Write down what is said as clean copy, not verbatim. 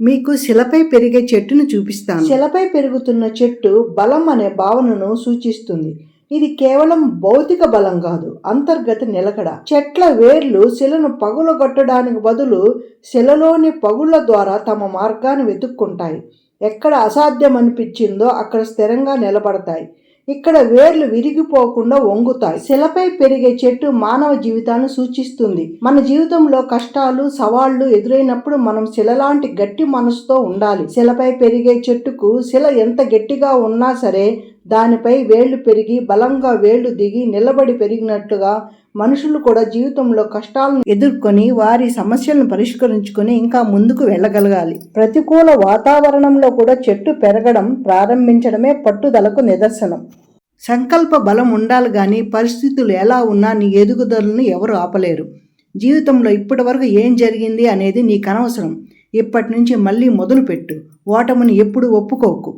మీకు శిలపై పెరిగే చెట్టును చూపిస్తాను. శిలపై పెరుగుతున్న చెట్టు బలం అనే భావనను సూచిస్తుంది. ఇది కేవలం భౌతిక బలం కాదు, అంతర్గత నిలకడ. చెట్ల వేర్లు శిలను పగులగొట్టడానికి బదులు శిలలోని పగుళ్ల ద్వారా తమ మార్గాన్ని వెతుక్కుంటాయి. ఎక్కడ అసాధ్యం అనిపించిందో అక్కడ స్థిరంగా నిలబడతాయి. ఇక్కడ వేర్లు విరిగిపోకుండా వంగుతాయి. శిలపై పెరిగే చెట్టు మానవ జీవితాన్ని సూచిస్తుంది. మన జీవితంలో కష్టాలు, సవాళ్లు ఎదురైనప్పుడు మనం శిలలాంటి గట్టి మనసుతో ఉండాలి. శిలపై పెరిగే చెట్టుకు శిల ఎంత గట్టిగా ఉన్నా సరే దానిపై వేళ్లు పెరిగి బలంగా వేళ్లు దిగి నిలబడి పెరిగినట్లుగా మనుషులు కూడా జీవితంలో కష్టాలను ఎదుర్కొని వారి సమస్యలను పరిష్కరించుకొని ఇంకా ముందుకు వెళ్ళగలగాలి. ప్రతికూల వాతావరణంలో కూడా చెట్టు పెరగడం ప్రారంభించడమే పట్టుదలకు నిదర్శనం. సంకల్ప బలం ఉండాలి కానీ పరిస్థితులు ఎలా ఉన్నా నీ ఎదుగుదలను ఎవరు ఆపలేరు. జీవితంలో ఇప్పటి వరకు ఏం జరిగింది అనేది నీకు అనవసరం. ఇప్పటి నుంచి మళ్ళీ మొదలుపెట్టు. ఓటమిని ఎప్పుడు ఒప్పుకోకు.